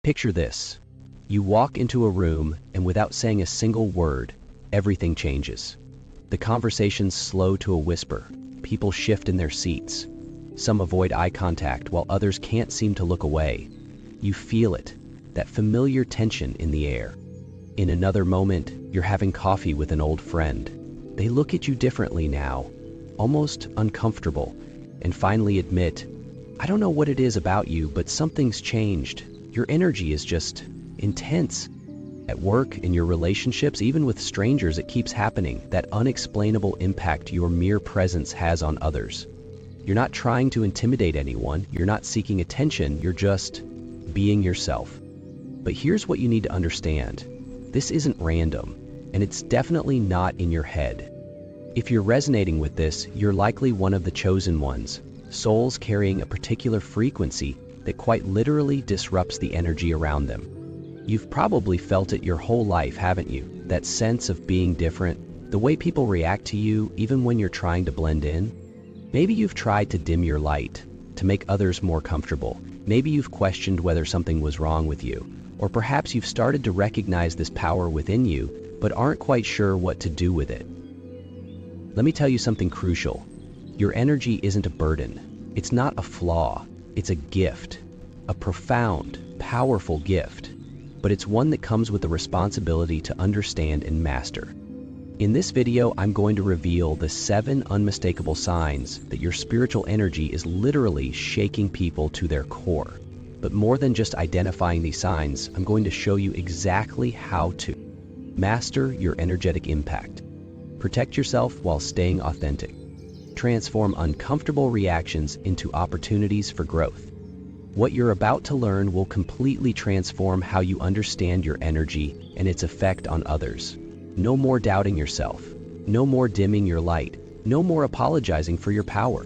Picture this. You walk into a room and without saying a single word, everything changes. The conversations slow to a whisper. People shift in their seats. Some avoid eye contact while others can't seem to look away. You feel it, that familiar tension in the air. In another moment, you're having coffee with an old friend. They look at you differently now, almost uncomfortable, and finally admit, I don't know what it is about you, but something's changed. Your energy is just intense. At work, in your relationships, even with strangers, it keeps happening, that unexplainable impact your mere presence has on others. You're not trying to intimidate anyone, you're not seeking attention, you're just being yourself. But here's what you need to understand. This isn't random, and it's definitely not in your head. If you're resonating with this, you're likely one of the chosen ones, souls carrying a particular frequency that quite literally disrupts the energy around them. You've probably felt it your whole life, haven't you? That sense of being different, the way people react to you even when you're trying to blend in. Maybe you've tried to dim your light, to make others more comfortable. Maybe you've questioned whether something was wrong with you. Or perhaps you've started to recognize this power within you, but aren't quite sure what to do with it. Let me tell you something crucial. Your energy isn't a burden. It's not a flaw. It's a gift. A profound, powerful gift. But it's one that comes with the responsibility to understand and master. In this video, I'm going to reveal the 7 unmistakable signs that your spiritual energy is literally shaking people to their core. But more than just identifying these signs, I'm going to show you exactly how to master your energetic impact. Protect yourself while staying authentic. Transform uncomfortable reactions into opportunities for growth. What you're about to learn will completely transform how you understand your energy and its effect on others. No more doubting yourself. No more dimming your light. No more apologizing for your power.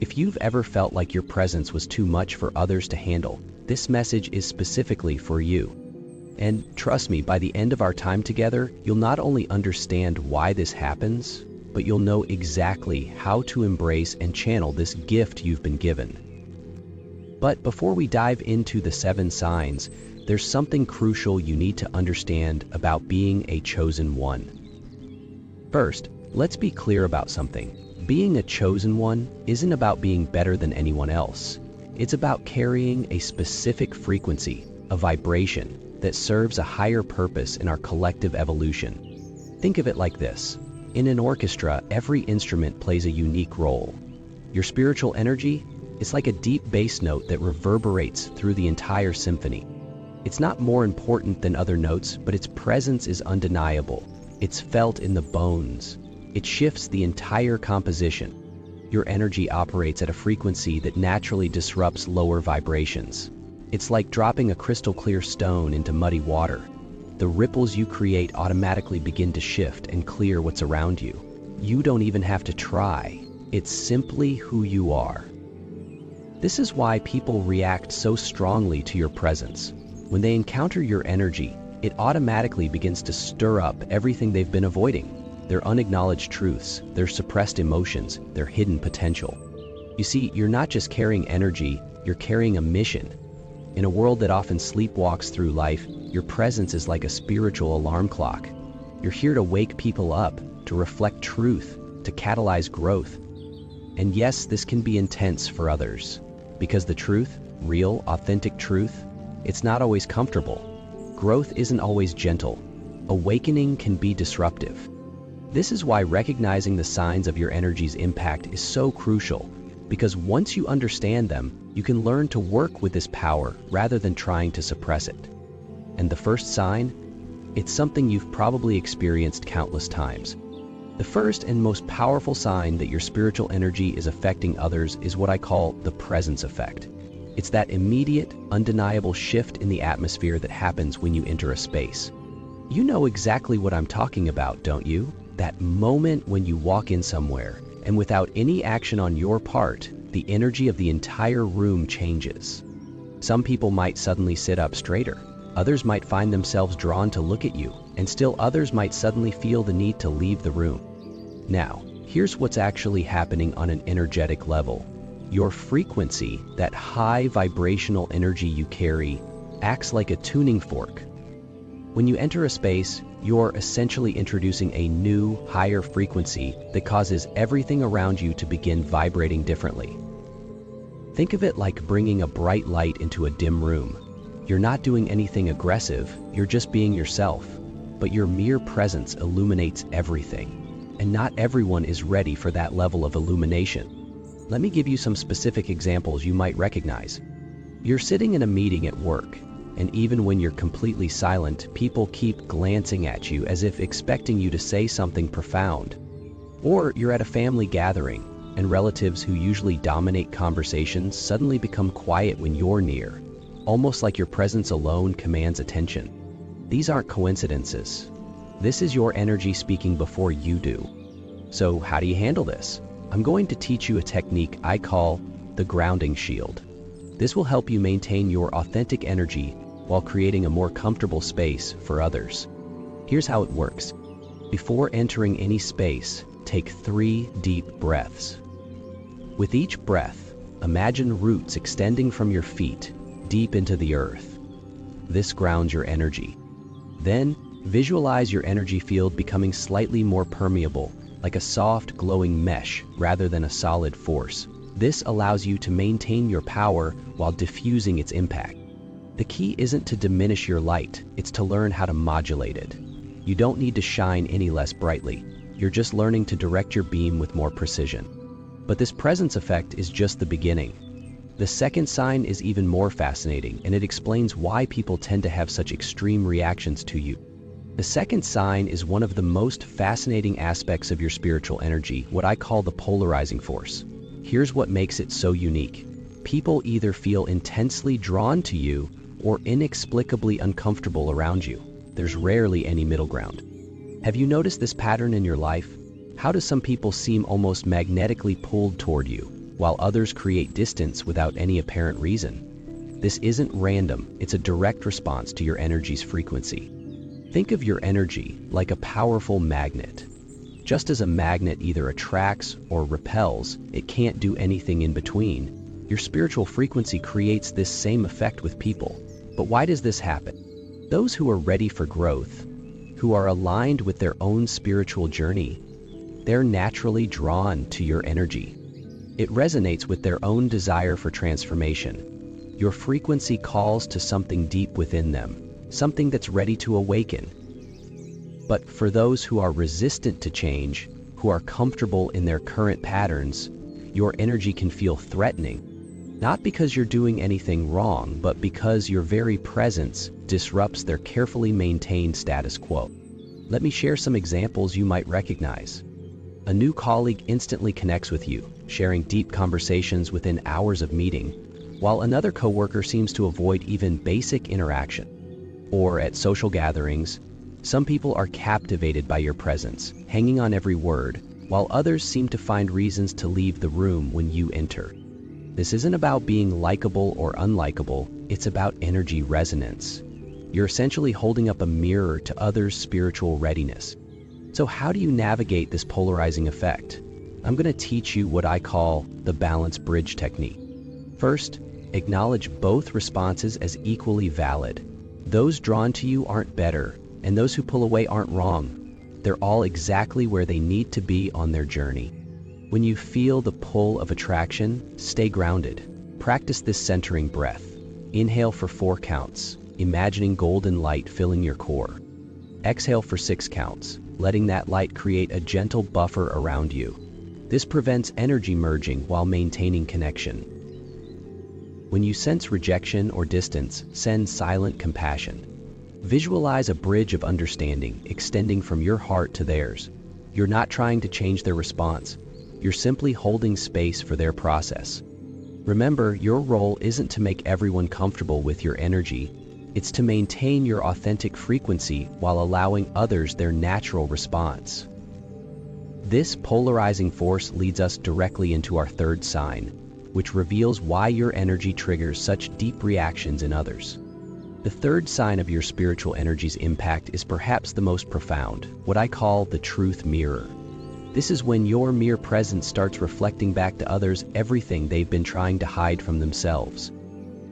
If you've ever felt like your presence was too much for others to handle, this message is specifically for you. And trust me, by the end of our time together, you'll not only understand why this happens, but you'll know exactly how to embrace and channel this gift you've been given. But before we dive into the 7 signs, there's something crucial you need to understand about being a chosen one. First, let's be clear about something. Being a chosen one isn't about being better than anyone else. It's about carrying a specific frequency, a vibration that serves a higher purpose in our collective evolution. Think of it like this. In an orchestra, every instrument plays a unique role. Your spiritual energy is like a deep bass note that reverberates through the entire symphony. It's not more important than other notes, but its presence is undeniable. It's felt in the bones. It shifts the entire composition. Your energy operates at a frequency that naturally disrupts lower vibrations. It's like dropping a crystal clear stone into muddy water. The ripples you create automatically begin to shift and clear what's around you. You don't even have to try. It's simply who you are. This is why people react so strongly to your presence. When they encounter your energy, it automatically begins to stir up everything they've been avoiding. Their unacknowledged truths, their suppressed emotions, their hidden potential. You see, you're not just carrying energy, you're carrying a mission. In a world that often sleepwalks through life, your presence is like a spiritual alarm clock. You're here to wake people up, to reflect truth, to catalyze growth. And yes, this can be intense for others. Because the truth, real, authentic truth, it's not always comfortable. Growth isn't always gentle. Awakening can be disruptive. This is why recognizing the signs of your energy's impact is so crucial, because once you understand them, you can learn to work with this power rather than trying to suppress it. And the first sign? It's something you've probably experienced countless times. The first and most powerful sign that your spiritual energy is affecting others is what I call the presence effect. It's that immediate, undeniable shift in the atmosphere that happens when you enter a space. You know exactly what I'm talking about, don't you? That moment when you walk in somewhere, and without any action on your part, the energy of the entire room changes. Some people might suddenly sit up straighter. Others might find themselves drawn to look at you, and still others might suddenly feel the need to leave the room. Now, here's what's actually happening on an energetic level. Your frequency, that high vibrational energy you carry, acts like a tuning fork. When you enter a space, you're essentially introducing a new, higher frequency that causes everything around you to begin vibrating differently. Think of it like bringing a bright light into a dim room. You're not doing anything aggressive, you're just being yourself, but your mere presence illuminates everything. And not everyone is ready for that level of illumination. Let me give you some specific examples you might recognize. You're sitting in a meeting at work, and even when you're completely silent, people keep glancing at you as if expecting you to say something profound. Or you're at a family gathering, and relatives who usually dominate conversations suddenly become quiet when you're near, almost like your presence alone commands attention. These aren't coincidences. This is your energy speaking before you do. So how do you handle this? I'm going to teach you a technique I call the grounding shield. This will help you maintain your authentic energy while creating a more comfortable space for others. Here's how it works. Before entering any space, take 3 deep breaths. With each breath, imagine roots extending from your feet deep into the earth. This grounds your energy. Then, visualize your energy field becoming slightly more permeable, like a soft, glowing mesh rather than a solid force. This allows you to maintain your power while diffusing its impact. The key isn't to diminish your light, it's to learn how to modulate it. You don't need to shine any less brightly. You're just learning to direct your beam with more precision. But this presence effect is just the beginning. The second sign is even more fascinating, and it explains why people tend to have such extreme reactions to you. The second sign is one of the most fascinating aspects of your spiritual energy, what I call the polarizing force. Here's what makes it so unique. People either feel intensely drawn to you or inexplicably uncomfortable around you. There's rarely any middle ground. Have you noticed this pattern in your life? How do some people seem almost magnetically pulled toward you, while others create distance without any apparent reason? This isn't random, it's a direct response to your energy's frequency. Think of your energy like a powerful magnet. Just as a magnet either attracts or repels, it can't do anything in between. Your spiritual frequency creates this same effect with people. But why does this happen? Those who are ready for growth, who are aligned with their own spiritual journey, they're naturally drawn to your energy. It resonates with their own desire for transformation. Your frequency calls to something deep within them, something that's ready to awaken. But for those who are resistant to change, who are comfortable in their current patterns, your energy can feel threatening. Not because you're doing anything wrong, but because your very presence disrupts their carefully maintained status quo. Let me share some examples you might recognize. A new colleague instantly connects with you, sharing deep conversations within hours of meeting, while another coworker seems to avoid even basic interaction. Or at social gatherings, some people are captivated by your presence, hanging on every word, while others seem to find reasons to leave the room when you enter. This isn't about being likable or unlikable, it's about energy resonance. You're essentially holding up a mirror to others' spiritual readiness. So how do you navigate this polarizing effect? I'm going to teach you what I call the balance bridge technique. First, acknowledge both responses as equally valid. Those drawn to you aren't better, and those who pull away aren't wrong. They're all exactly where they need to be on their journey. When you feel the pull of attraction, stay grounded. Practice this centering breath. Inhale for 4 counts, imagining golden light filling your core. Exhale for 6 counts, letting that light create a gentle buffer around you. This prevents energy merging while maintaining connection. When you sense rejection or distance, send silent compassion. Visualize a bridge of understanding extending from your heart to theirs. You're not trying to change their response. You're simply holding space for their process. Remember, your role isn't to make everyone comfortable with your energy. It's to maintain your authentic frequency while allowing others their natural response. This polarizing force leads us directly into our third sign, which reveals why your energy triggers such deep reactions in others. The third sign of your spiritual energy's impact is perhaps the most profound, what I call the truth mirror. This is when your mere presence starts reflecting back to others everything they've been trying to hide from themselves.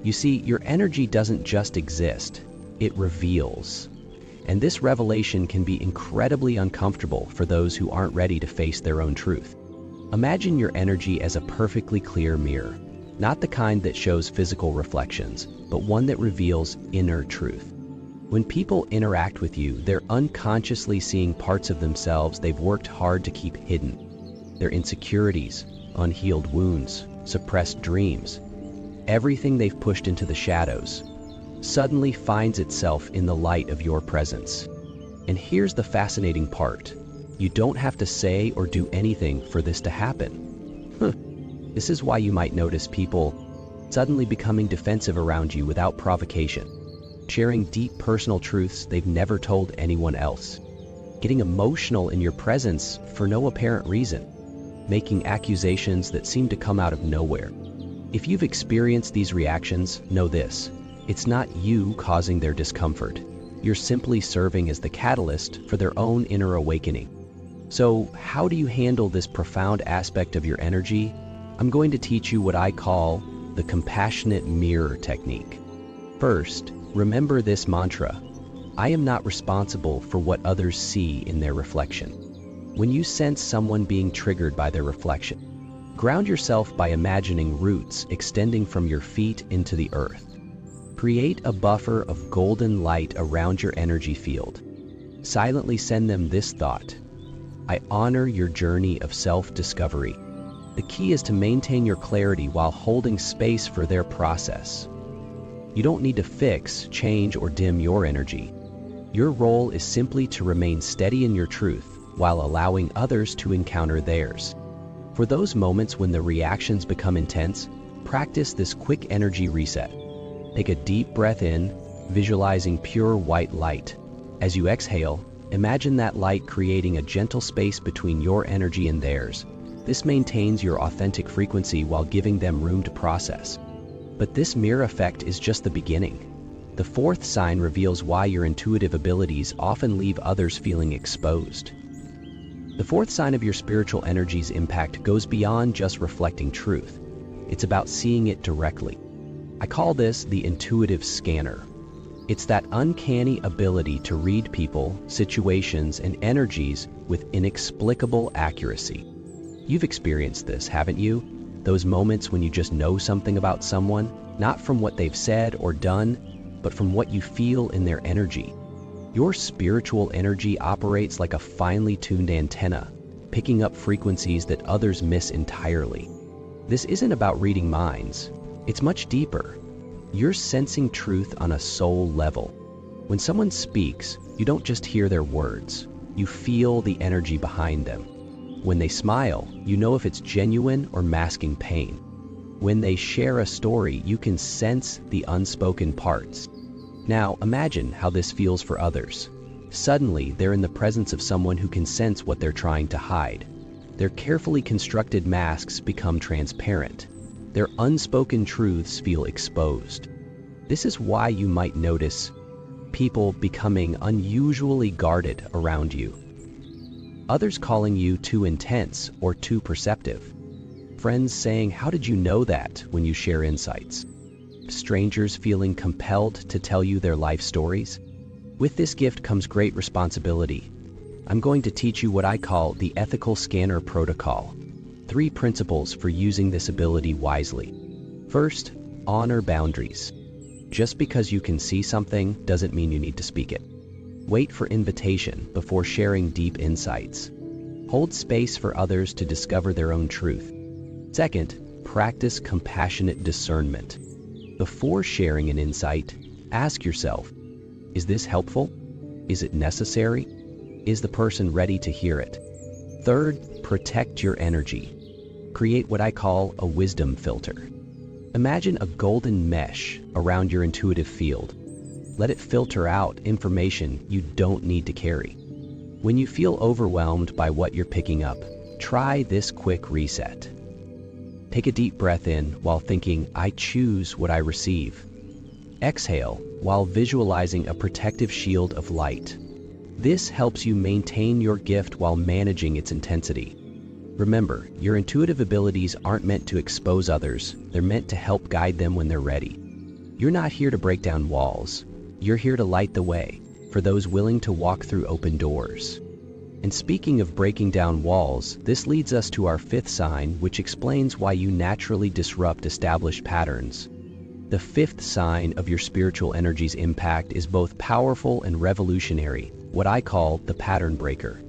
You see, your energy doesn't just exist, it reveals. And this revelation can be incredibly uncomfortable for those who aren't ready to face their own truth. Imagine your energy as a perfectly clear mirror, not the kind that shows physical reflections, but one that reveals inner truth. When people interact with you, they're unconsciously seeing parts of themselves they've worked hard to keep hidden. Their insecurities, unhealed wounds, suppressed dreams, everything they've pushed into the shadows, suddenly finds itself in the light of your presence. And here's the fascinating part. You don't have to say or do anything for this to happen. This is why you might notice people suddenly becoming defensive around you without provocation, sharing deep personal truths they've never told anyone else, getting emotional in your presence for no apparent reason, making accusations that seem to come out of nowhere. If you've experienced these reactions, know this: it's not you causing their discomfort. You're simply serving as the catalyst for their own inner awakening. So, how do you handle this profound aspect of your energy? I'm going to teach you what I call the compassionate mirror technique. First, remember this mantra: I am not responsible for what others see in their reflection. When you sense someone being triggered by their reflection, ground yourself by imagining roots extending from your feet into the earth. Create a buffer of golden light around your energy field. Silently send them this thought: I honor your journey of self-discovery. The key is to maintain your clarity while holding space for their process. You don't need to fix, change, or dim your energy. Your role is simply to remain steady in your truth while allowing others to encounter theirs. For those moments when the reactions become intense, practice this quick energy reset. Take a deep breath in, visualizing pure white light. As you exhale, imagine that light creating a gentle space between your energy and theirs. This maintains your authentic frequency while giving them room to process. But this mirror effect is just the beginning. The fourth sign reveals why your intuitive abilities often leave others feeling exposed. The fourth sign of your spiritual energy's impact goes beyond just reflecting truth. It's about seeing it directly. I call this the intuitive scanner. It's that uncanny ability to read people, situations, and energies with inexplicable accuracy. You've experienced this, haven't you? Those moments when you just know something about someone, not from what they've said or done, but from what you feel in their energy. Your spiritual energy operates like a finely tuned antenna, picking up frequencies that others miss entirely. This isn't about reading minds. It's much deeper. You're sensing truth on a soul level. When someone speaks, you don't just hear their words. You feel the energy behind them. When they smile, you know if it's genuine or masking pain. When they share a story, you can sense the unspoken parts. Now, imagine how this feels for others. Suddenly, they're in the presence of someone who can sense what they're trying to hide. Their carefully constructed masks become transparent. Their unspoken truths feel exposed. This is why you might notice people becoming unusually guarded around you. Others calling you too intense or too perceptive. Friends saying, "How did you know that?" when you share insights. Strangers feeling compelled to tell you their life stories. With this gift comes great responsibility. I'm going to teach you what I call the ethical scanner protocol. 3 principles for using this ability wisely. First, honor boundaries. Just because you can see something doesn't mean you need to speak it. Wait for invitation before sharing deep insights. Hold space for others to discover their own truth. Second, practice compassionate discernment. Before sharing an insight, ask yourself, is this helpful? Is it necessary? Is the person ready to hear it? Third, protect your energy. Create what I call a wisdom filter. Imagine a golden mesh around your intuitive field. Let it filter out information you don't need to carry. When you feel overwhelmed by what you're picking up, try this quick reset. Take a deep breath in while thinking, I choose what I receive. Exhale while visualizing a protective shield of light. This helps you maintain your gift while managing its intensity. Remember, your intuitive abilities aren't meant to expose others, they're meant to help guide them when they're ready. You're not here to break down walls. You're here to light the way for those willing to walk through open doors. And speaking of breaking down walls, this leads us to our fifth sign, which explains why you naturally disrupt established patterns. The fifth sign of your spiritual energy's impact is both powerful and revolutionary, what I call the pattern breaker.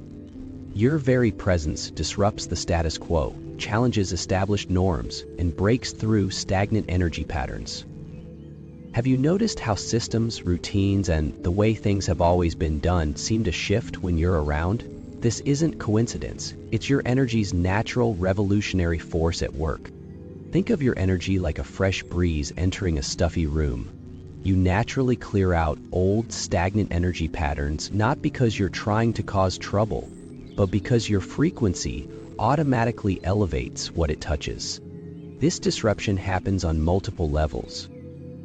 Your very presence disrupts the status quo, challenges established norms, and breaks through stagnant energy patterns. Have you noticed how systems, routines, and the way things have always been done seem to shift when you're around? This isn't coincidence. It's your energy's natural revolutionary force at work. Think of your energy like a fresh breeze entering a stuffy room. You naturally clear out old, stagnant energy patterns, not because you're trying to cause trouble, but because your frequency automatically elevates what it touches. This disruption happens on multiple levels.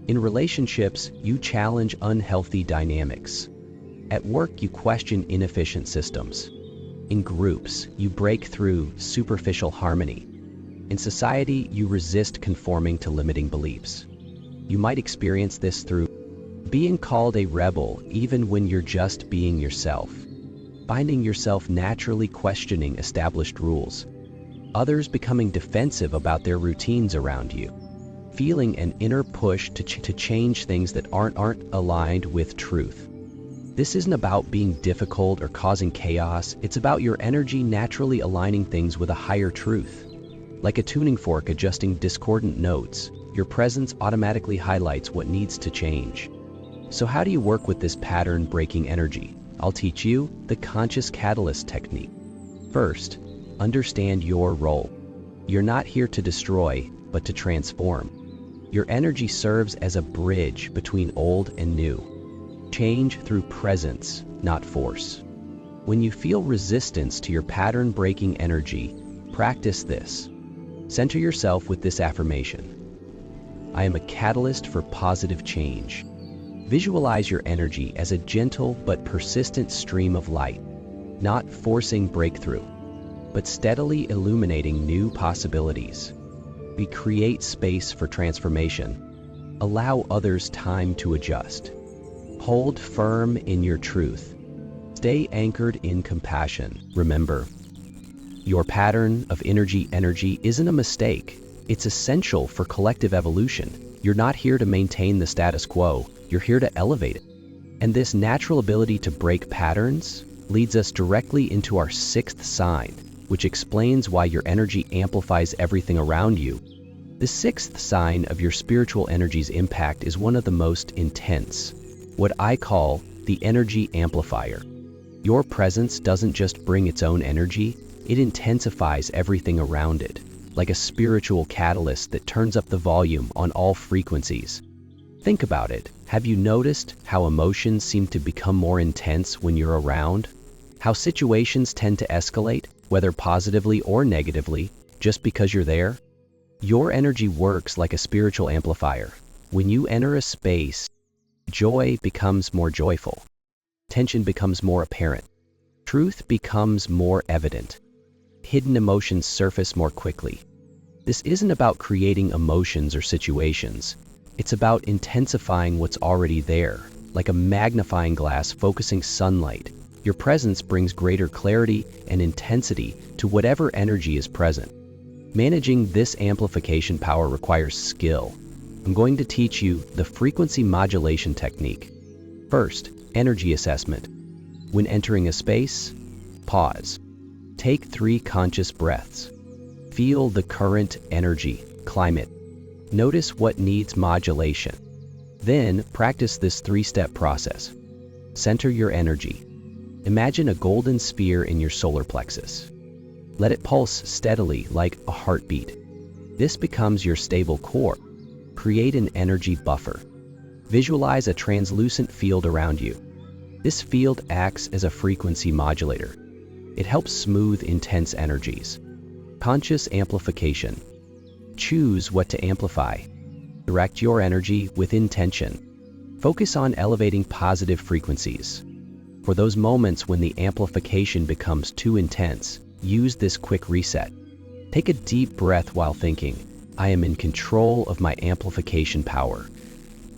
In relationships, you challenge unhealthy dynamics. At work, you question inefficient systems. In groups, you break through superficial harmony. In society, you resist conforming to limiting beliefs. You might experience this through being called a rebel even when you're just being yourself, finding yourself naturally questioning established rules, others becoming defensive about their routines around you, feeling an inner push to change things that aren't aligned with truth. This isn't about being difficult or causing chaos. It's about your energy naturally aligning things with a higher truth. Like a tuning fork adjusting discordant notes, your presence automatically highlights what needs to change. So how do you work with this pattern-breaking energy? I'll teach you the conscious catalyst technique. First, understand your role. You're not here to destroy, but to transform. Your energy serves as a bridge between old and new. Change through presence, not force. When you feel resistance to your pattern-breaking energy, practice this. Center yourself with this affirmation. I am a catalyst for positive change. Visualize your energy as a gentle but persistent stream of light, not forcing breakthrough, but steadily illuminating new possibilities. We create space for transformation. Allow others time to adjust. Hold firm in your truth. Stay anchored in compassion. Remember, your pattern of energy isn't a mistake. It's essential for collective evolution. You're not here to maintain the status quo. You're here to elevate it. And this natural ability to break patterns leads us directly into our sixth sign, which explains why your energy amplifies everything around you. The sixth sign of your spiritual energy's impact is one of the most intense, what I call the energy amplifier. Your presence doesn't just bring its own energy, it intensifies everything around it, like a spiritual catalyst that turns up the volume on all frequencies. Think about it. Have you noticed how emotions seem to become more intense when you're around? How situations tend to escalate, whether positively or negatively, just because you're there? Your energy works like a spiritual amplifier. When you enter a space, joy becomes more joyful. Tension becomes more apparent. Truth becomes more evident. Hidden emotions surface more quickly. This isn't about creating emotions or situations. It's about intensifying what's already there, like a magnifying glass focusing sunlight. Your presence brings greater clarity and intensity to whatever energy is present. Managing this amplification power requires skill. I'm going to teach you the frequency modulation technique. First, energy assessment. When entering a space, pause. Take 3 conscious breaths. Feel the current energy, climate. Notice what needs modulation. Then, practice this 3-step process. Center your energy. Imagine a golden sphere in your solar plexus. Let it pulse steadily like a heartbeat. This becomes your stable core. Create an energy buffer. Visualize a translucent field around you. This field acts as a frequency modulator. It helps smooth intense energies. Conscious amplification. Choose what to amplify. Direct your energy with intention. Focus on elevating positive frequencies. For those moments when the amplification becomes too intense, use this quick reset. Take a deep breath while thinking, I am in control of my amplification power.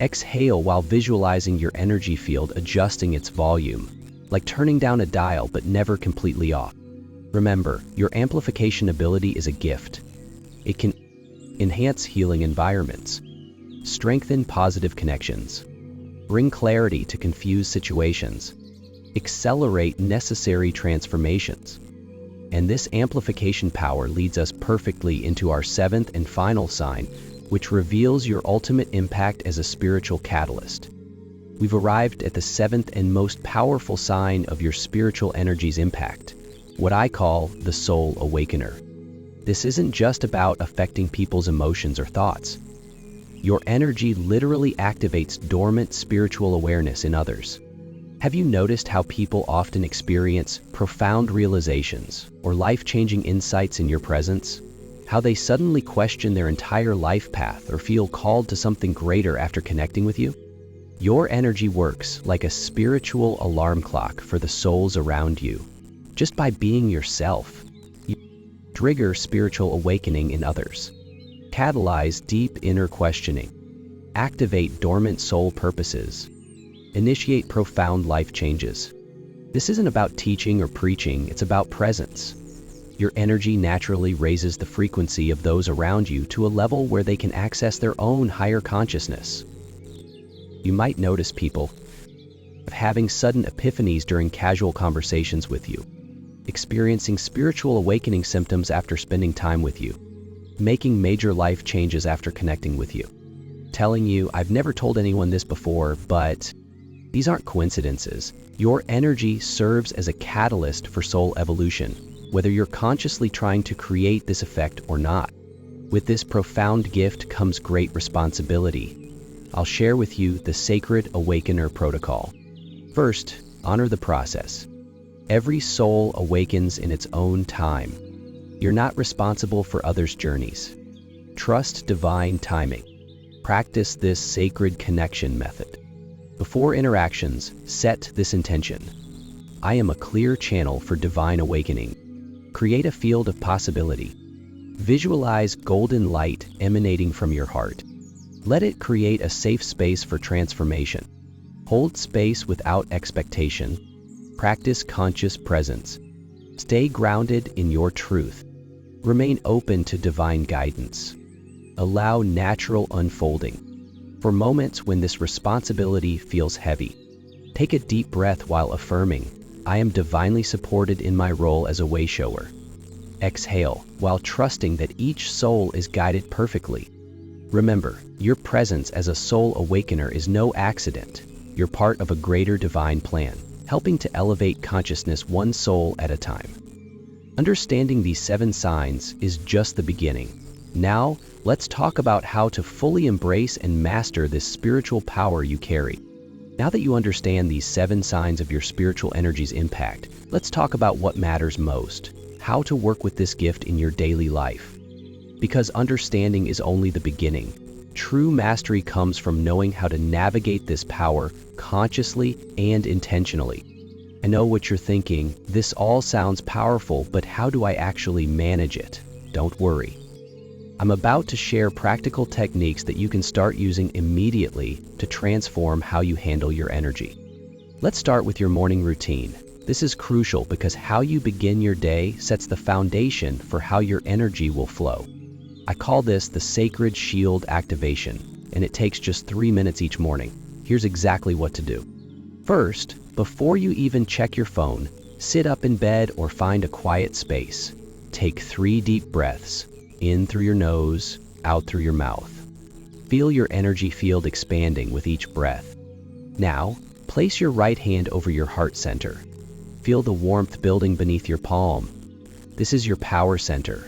Exhale while visualizing your energy field adjusting its volume, like turning down a dial but never completely off. Remember, your amplification ability is a gift. It can enhance healing environments, strengthen positive connections, bring clarity to confused situations, accelerate necessary transformations. And this amplification power leads us perfectly into our seventh and final sign, which reveals your ultimate impact as a spiritual catalyst. We've arrived at the seventh and most powerful sign of your spiritual energy's impact, what I call the soul awakener. This isn't just about affecting people's emotions or thoughts. Your energy literally activates dormant spiritual awareness in others. Have you noticed how people often experience profound realizations or life-changing insights in your presence? How they suddenly question their entire life path or feel called to something greater after connecting with you? Your energy works like a spiritual alarm clock for the souls around you. Just by being yourself, you trigger spiritual awakening in others, catalyze deep inner questioning, activate dormant soul purposes, initiate profound life changes. This isn't about teaching or preaching, it's about presence. Your energy naturally raises the frequency of those around you to a level where they can access their own higher consciousness. You might notice people having sudden epiphanies during casual conversations with you, experiencing spiritual awakening symptoms after spending time with you, making major life changes after connecting with you, telling you, "I've never told anyone this before, but..." These aren't coincidences. Your energy serves as a catalyst for soul evolution, whether you're consciously trying to create this effect or not. With this profound gift comes great responsibility. I'll share with you the sacred awakener protocol. First, honor the process. Every soul awakens in its own time. You're not responsible for others' journeys. Trust divine timing. Practice this sacred connection method. Before interactions, set this intention. I am a clear channel for divine awakening. Create a field of possibility. Visualize golden light emanating from your heart. Let it create a safe space for transformation. Hold space without expectation. Practice conscious presence. Stay grounded in your truth. Remain open to divine guidance. Allow natural unfolding. For moments when this responsibility feels heavy, take a deep breath while affirming, "I am divinely supported in my role as a way shower." Exhale while trusting that each soul is guided perfectly. Remember, your presence as a soul awakener is no accident. You're part of a greater divine plan, helping to elevate consciousness one soul at a time. Understanding these 7 signs is just the beginning. Now, let's talk about how to fully embrace and master this spiritual power you carry. Now that you understand these 7 signs of your spiritual energy's impact, let's talk about what matters most, how to work with this gift in your daily life. Because understanding is only the beginning. True mastery comes from knowing how to navigate this power consciously and intentionally. I know what you're thinking, this all sounds powerful, but how do I actually manage it? Don't worry. I'm about to share practical techniques that you can start using immediately to transform how you handle your energy. Let's start with your morning routine. This is crucial because how you begin your day sets the foundation for how your energy will flow. I call this the sacred shield activation, and it takes just 3 minutes each morning. Here's exactly what to do. First, before you even check your phone, sit up in bed or find a quiet space. Take 3 deep breaths. In through your nose, out through your mouth. Feel your energy field expanding with each breath. Now, place your right hand over your heart center. Feel the warmth building beneath your palm. This is your power center,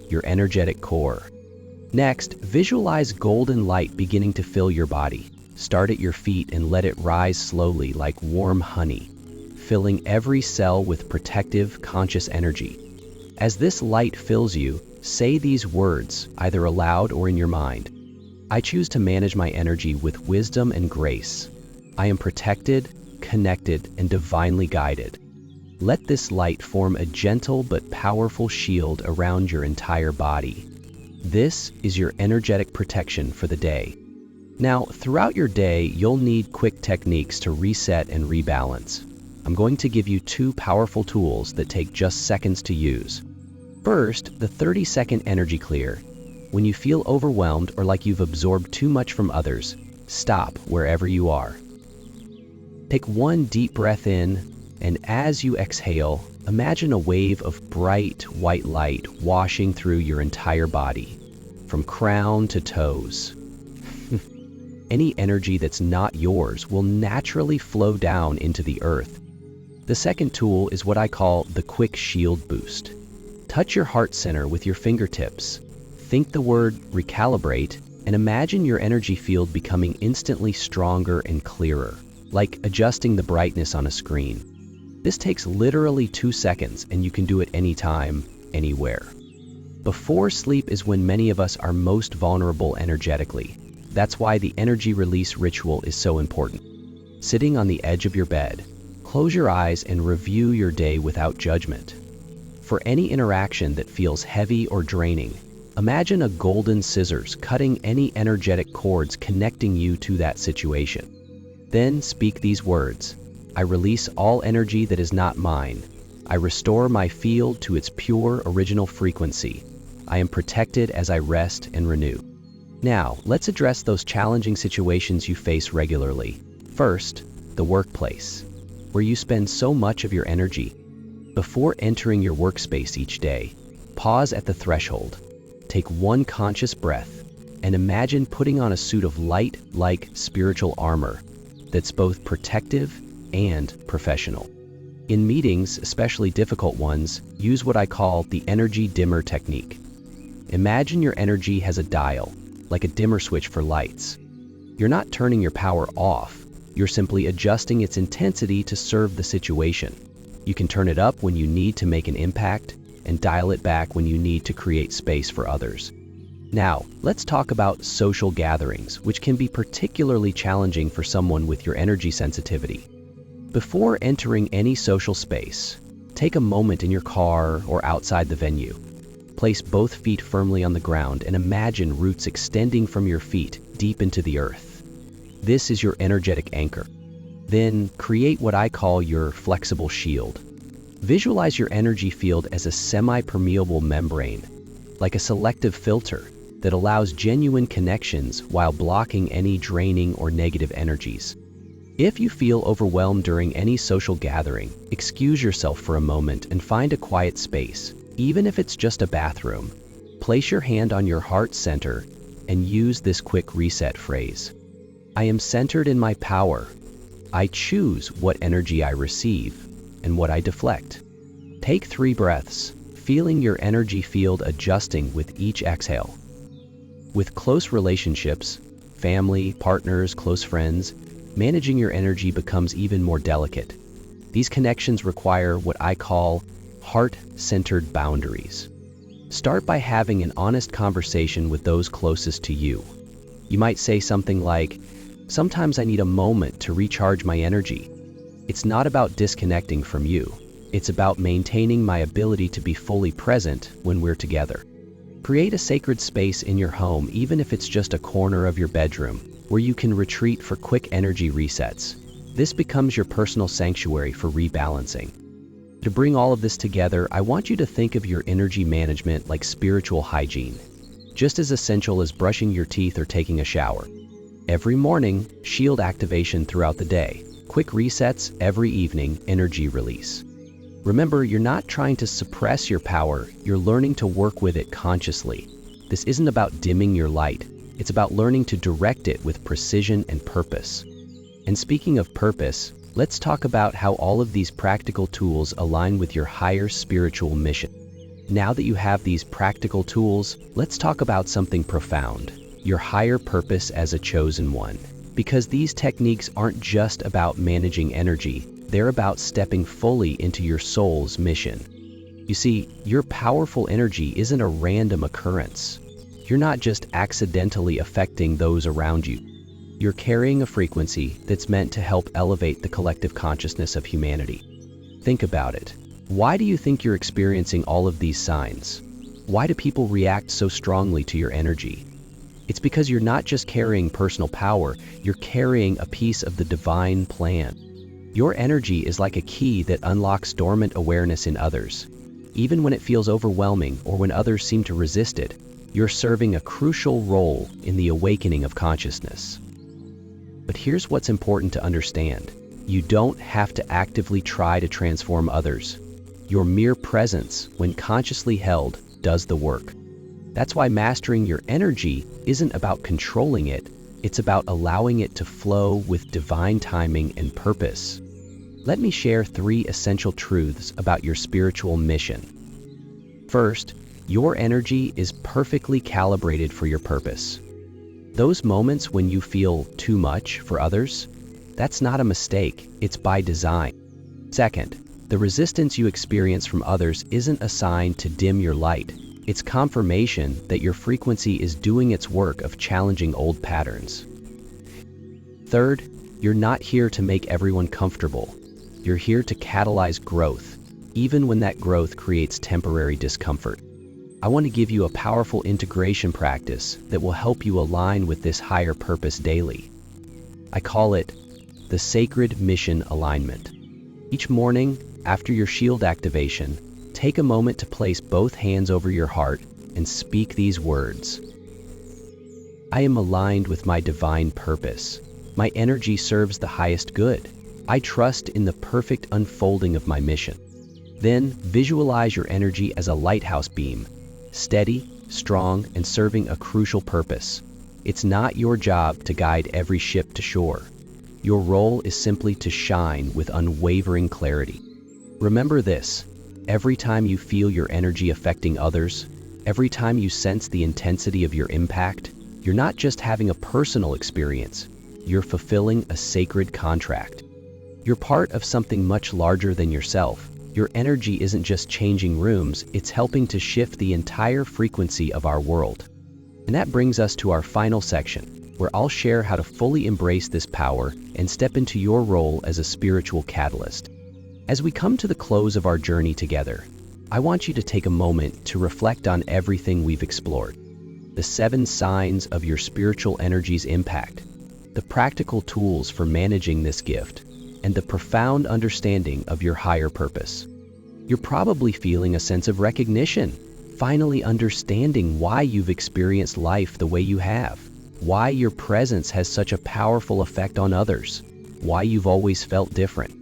your energetic core. Next, visualize golden light beginning to fill your body. Start at your feet and let it rise slowly like warm honey, filling every cell with protective, conscious energy. As this light fills you, say these words, either aloud or in your mind. I choose to manage my energy with wisdom and grace. I am protected, connected, and divinely guided. Let this light form a gentle but powerful shield around your entire body. This is your energetic protection for the day. Now, throughout your day, you'll need quick techniques to reset and rebalance. I'm going to give you two powerful tools that take just seconds to use. First, the 30-second energy clear. When you feel overwhelmed or like you've absorbed too much from others, stop wherever you are. Take one deep breath in, and as you exhale, imagine a wave of bright white light washing through your entire body, from crown to toes. Any energy that's not yours will naturally flow down into the earth. The second tool is what I call the quick shield boost. Touch your heart center with your fingertips. Think the word recalibrate and imagine your energy field becoming instantly stronger and clearer, like adjusting the brightness on a screen. This takes literally 2 seconds, and you can do it anytime, anywhere. Before sleep is when many of us are most vulnerable energetically. That's why the energy release ritual is so important. Sitting on the edge of your bed, close your eyes and review your day without judgment. For any interaction that feels heavy or draining, imagine a golden scissors cutting any energetic cords connecting you to that situation. Then speak these words: I release all energy that is not mine. I restore my field to its pure original frequency. I am protected as I rest and renew. Now, let's address those challenging situations you face regularly. First, the workplace, where you spend so much of your energy. Before entering your workspace each day, pause at the threshold. Take one conscious breath and imagine putting on a suit of light, like spiritual armor that's both protective and professional. In meetings, especially difficult ones, use what I call the energy dimmer technique. Imagine your energy has a dial, like a dimmer switch for lights. You're not turning your power off, you're simply adjusting its intensity to serve the situation. You can turn it up when you need to make an impact and dial it back when you need to create space for others. Now, let's talk about social gatherings, which can be particularly challenging for someone with your energy sensitivity. Before entering any social space, take a moment in your car or outside the venue. Place both feet firmly on the ground and imagine roots extending from your feet deep into the earth. This is your energetic anchor. Then, create what I call your flexible shield. Visualize your energy field as a semi-permeable membrane, like a selective filter that allows genuine connections while blocking any draining or negative energies. If you feel overwhelmed during any social gathering, excuse yourself for a moment and find a quiet space, even if it's just a bathroom. Place your hand on your heart center and use this quick reset phrase. I am centered in my power. I choose what energy I receive and what I deflect. Take 3 breaths, feeling your energy field adjusting with each exhale. With close relationships, family, partners, close friends, managing your energy becomes even more delicate. These connections require what I call heart-centered boundaries. Start by having an honest conversation with those closest to you. You might say something like, "Sometimes I need a moment to recharge my energy." It's not about disconnecting from you. It's about maintaining my ability to be fully present when we're together. Create a sacred space in your home, even if it's just a corner of your bedroom, where you can retreat for quick energy resets. This becomes your personal sanctuary for rebalancing. To bring all of this together, I want you to think of your energy management like spiritual hygiene, just as essential as brushing your teeth or taking a shower. Every morning, shield activation throughout the day. Quick resets every evening, energy release. Remember, you're not trying to suppress your power, you're learning to work with it consciously. This isn't about dimming your light, it's about learning to direct it with precision and purpose. And speaking of purpose, let's talk about how all of these practical tools align with your higher spiritual mission. Now that you have these practical tools, let's talk about something profound, your higher purpose as a chosen one. Because these techniques aren't just about managing energy, they're about stepping fully into your soul's mission. You see, your powerful energy isn't a random occurrence. You're not just accidentally affecting those around you. You're carrying a frequency that's meant to help elevate the collective consciousness of humanity. Think about it. Why do you think you're experiencing all of these signs? Why do people react so strongly to your energy? It's because you're not just carrying personal power, you're carrying a piece of the divine plan. Your energy is like a key that unlocks dormant awareness in others. Even when it feels overwhelming or when others seem to resist it, you're serving a crucial role in the awakening of consciousness. But here's what's important to understand. You don't have to actively try to transform others. Your mere presence, when consciously held, does the work. That's why mastering your energy isn't about controlling it, it's about allowing it to flow with divine timing and purpose. Let me share 3 essential truths about your spiritual mission. First, your energy is perfectly calibrated for your purpose. Those moments when you feel too much for others, that's not a mistake, it's by design. Second, the resistance you experience from others isn't a sign to dim your light. It's confirmation that your frequency is doing its work of challenging old patterns. Third, you're not here to make everyone comfortable. You're here to catalyze growth, even when that growth creates temporary discomfort. I want to give you a powerful integration practice that will help you align with this higher purpose daily. I call it the Sacred Mission Alignment. Each morning, after your shield activation, take a moment to place both hands over your heart and speak these words. I am aligned with my divine purpose. My energy serves the highest good. I trust in the perfect unfolding of my mission. Then visualize your energy as a lighthouse beam, steady, strong, and serving a crucial purpose. It's not your job to guide every ship to shore. Your role is simply to shine with unwavering clarity. Remember this, every time you feel your energy affecting others, every time you sense the intensity of your impact, you're not just having a personal experience, you're fulfilling a sacred contract. You're part of something much larger than yourself. Your energy isn't just changing rooms, it's helping to shift the entire frequency of our world. And that brings us to our final section, where I'll share how to fully embrace this power and step into your role as a spiritual catalyst. As we come to the close of our journey together, I want you to take a moment to reflect on everything we've explored. The 7 signs of your spiritual energy's impact, the practical tools for managing this gift, and the profound understanding of your higher purpose. You're probably feeling a sense of recognition, finally understanding why you've experienced life the way you have, why your presence has such a powerful effect on others, why you've always felt different.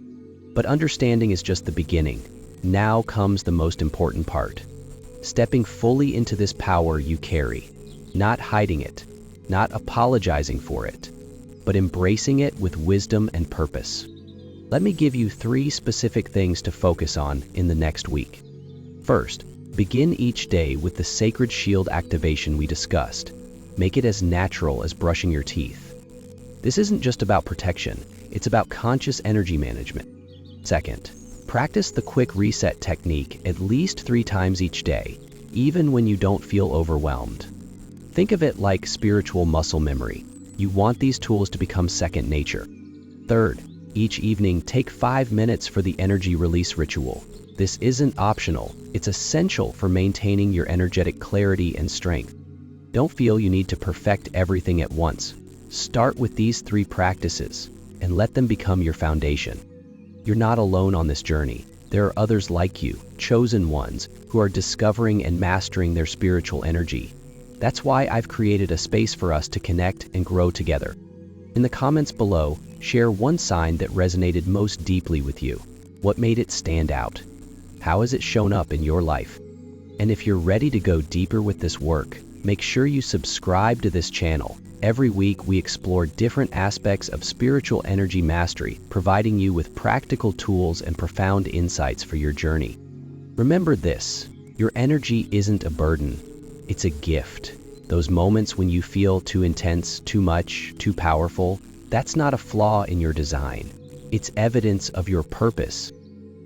But understanding is just the beginning. Now comes the most important part. Stepping fully into this power you carry, not hiding it, not apologizing for it, but embracing it with wisdom and purpose. Let me give you 3 specific things to focus on in the next week. First, begin each day with the sacred shield activation we discussed. Make it as natural as brushing your teeth. This isn't just about protection, it's about conscious energy management. Second, practice the quick reset technique at least 3 times each day, even when you don't feel overwhelmed. Think of it like spiritual muscle memory. You want these tools to become second nature. Third, each evening take 5 minutes for the energy release ritual. This isn't optional, it's essential for maintaining your energetic clarity and strength. Don't feel you need to perfect everything at once. Start with these 3 practices and let them become your foundation. You're not alone on this journey. There are others like you, chosen ones, who are discovering and mastering their spiritual energy. That's why I've created a space for us to connect and grow together. In the comments below, share one sign that resonated most deeply with you. What made it stand out? How has it shown up in your life? And if you're ready to go deeper with this work, make sure you subscribe to this channel. Every week we explore different aspects of spiritual energy mastery, providing you with practical tools and profound insights for your journey. Remember this, your energy isn't a burden, it's a gift. Those moments when you feel too intense, too much, too powerful, that's not a flaw in your design. It's evidence of your purpose.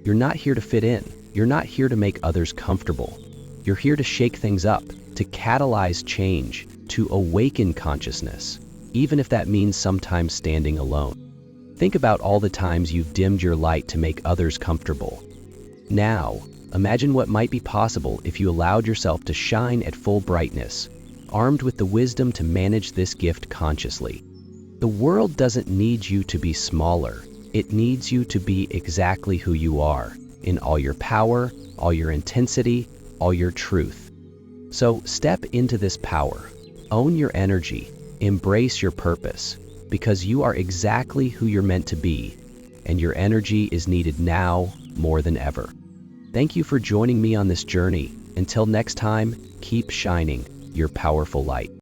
You're not here to fit in. You're not here to make others comfortable. You're here to shake things up, to catalyze change, to awaken consciousness, even if that means sometimes standing alone. Think about all the times you've dimmed your light to make others comfortable. Now, imagine what might be possible if you allowed yourself to shine at full brightness. armed with the wisdom to manage this gift consciously. The world doesn't need you to be smaller. It needs you to be exactly who you are, in all your power, all your intensity, all your truth. So step into this power. Own your energy. Embrace your purpose, because you are exactly who you're meant to be, and your energy is needed now more than ever. Thank you for joining me on this journey. Until next time, keep shining your powerful light.